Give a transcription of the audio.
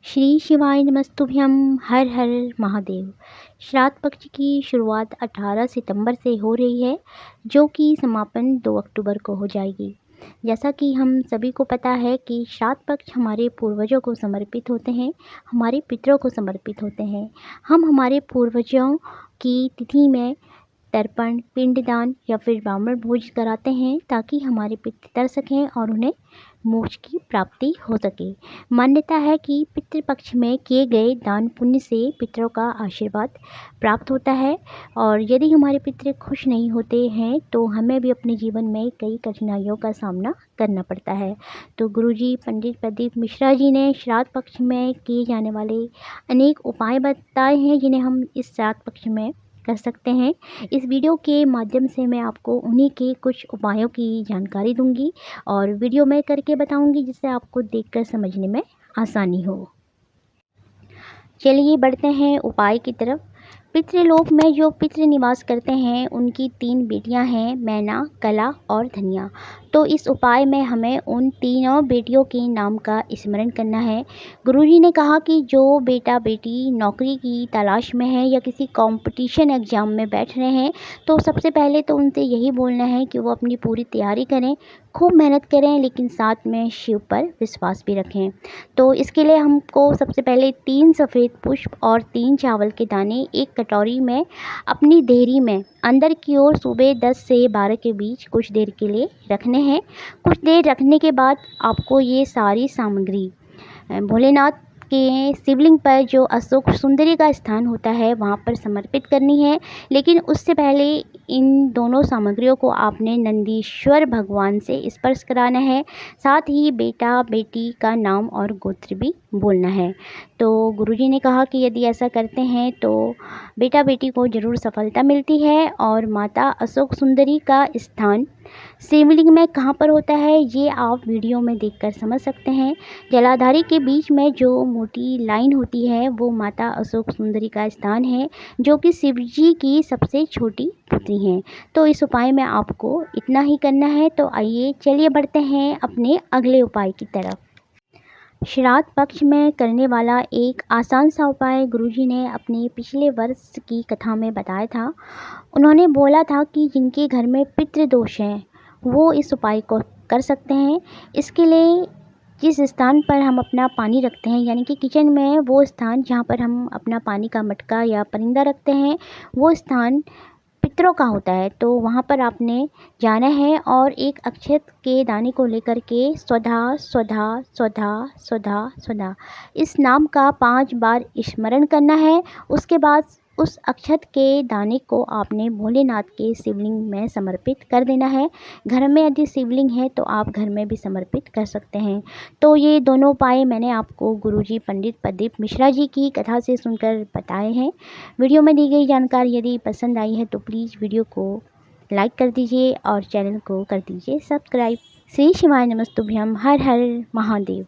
श्री शिवाय नमस्तुभ्यं। हर हर महादेव। श्राद्ध पक्ष की शुरुआत 18 सितंबर से हो रही है, जो कि समापन 2 अक्टूबर को हो जाएगी। जैसा कि हम सभी को पता है कि श्राद्ध पक्ष हमारे पूर्वजों को समर्पित होते हैं, हमारे पितरों को समर्पित होते हैं। हम हमारे पूर्वजों की तिथि में तर्पण, पिंडदान या फिर ब्राह्मण भोज कराते हैं ताकि हमारे पितृ तर सकें और उन्हें मोक्ष की प्राप्ति हो सके। मान्यता है कि पितृपक्ष में किए गए दान पुण्य से पितरों का आशीर्वाद प्राप्त होता है, और यदि हमारे पितृ खुश नहीं होते हैं तो हमें भी अपने जीवन में कई कठिनाइयों का सामना करना पड़ता है। तो गुरुजी पंडित प्रदीप मिश्रा जी ने श्राद्ध पक्ष में किए जाने वाले अनेक उपाय बताए हैं, जिन्हें हम इस श्राद्ध पक्ष में कर सकते हैं। इस वीडियो के माध्यम से मैं आपको उन्हीं के कुछ उपायों की जानकारी दूंगी और वीडियो में करके बताऊंगी, जिससे आपको देखकर समझने में आसानी हो। चलिए बढ़ते हैं उपाय की तरफ। पितृलोक में जो पितृ निवास करते हैं उनकी 3 बेटियां हैं, मैना, कला और धनिया। तो इस उपाय में हमें उन तीनों बेटियों के नाम का स्मरण करना है। गुरुजी ने कहा कि जो बेटा बेटी नौकरी की तलाश में है या किसी कंपटीशन एग्ज़ाम में बैठ रहे हैं, तो सबसे पहले तो उनसे यही बोलना है कि वो अपनी पूरी तैयारी करें, खूब मेहनत करें, लेकिन साथ में शिव पर विश्वास भी रखें। तो इसके लिए हमको सबसे पहले 3 सफ़ेद पुष्प और 3 चावल के दाने एक कटोरी में अपनी देहरी में अंदर की ओर सुबह 10 से 12 के बीच कुछ देर के लिए रखने हैं। कुछ देर रखने के बाद आपको ये सारी सामग्री भोलेनाथ के शिवलिंग पर जो अशोक सुंदरी का स्थान होता है वहाँ पर समर्पित करनी है। लेकिन उससे पहले इन दोनों सामग्रियों को आपने नंदीश्वर भगवान से स्पर्श कराना है। साथ ही बेटा बेटी का नाम और गोत्र भी बोलना है। तो गुरुजी ने कहा कि यदि ऐसा करते हैं तो बेटा बेटी को ज़रूर सफलता मिलती है। और माता अशोक सुंदरी का स्थान शिवलिंग में कहाँ पर होता है, ये आप वीडियो में देखकर समझ सकते हैं। जलाधारी के बीच में जो मोटी लाइन होती है वो माता अशोक सुंदरी का स्थान है, जो कि शिव जी की सबसे छोटी पुत्री हैं। तो इस उपाय में आपको इतना ही करना है। तो आइए चलिए बढ़ते हैं अपने अगले उपाय की तरफ। श्राद्ध पक्ष में करने वाला एक आसान सा उपाय गुरुजी ने अपने पिछले वर्ष की कथा में बताया था। उन्होंने बोला था कि जिनके घर में पितृदोष हैं वो इस उपाय को कर सकते हैं। इसके लिए जिस स्थान पर हम अपना पानी रखते हैं, यानी कि किचन में वो स्थान जहाँ पर हम अपना पानी का मटका या परिंदा रखते हैं, वो स्थान पितरों का होता है। तो वहाँ पर आपने जाना है और एक अक्षत के दाने को लेकर के स्वधा स्वधा स्वधा स्वधा स्वधा इस नाम का 5 बार स्मरण करना है। उसके बाद उस अक्षत के दाने को आपने भोलेनाथ के शिवलिंग में समर्पित कर देना है। घर में यदि शिवलिंग है तो आप घर में भी समर्पित कर सकते हैं। तो ये दोनों उपाय मैंने आपको गुरुजी पंडित प्रदीप मिश्रा जी की कथा से सुनकर बताए हैं। वीडियो में दी गई जानकारी यदि पसंद आई है तो प्लीज़ वीडियो को लाइक कर दीजिए और चैनल को कर दीजिए सब्सक्राइब। श्री शिवाय नमस्तुभ्यम। हर हर महादेव।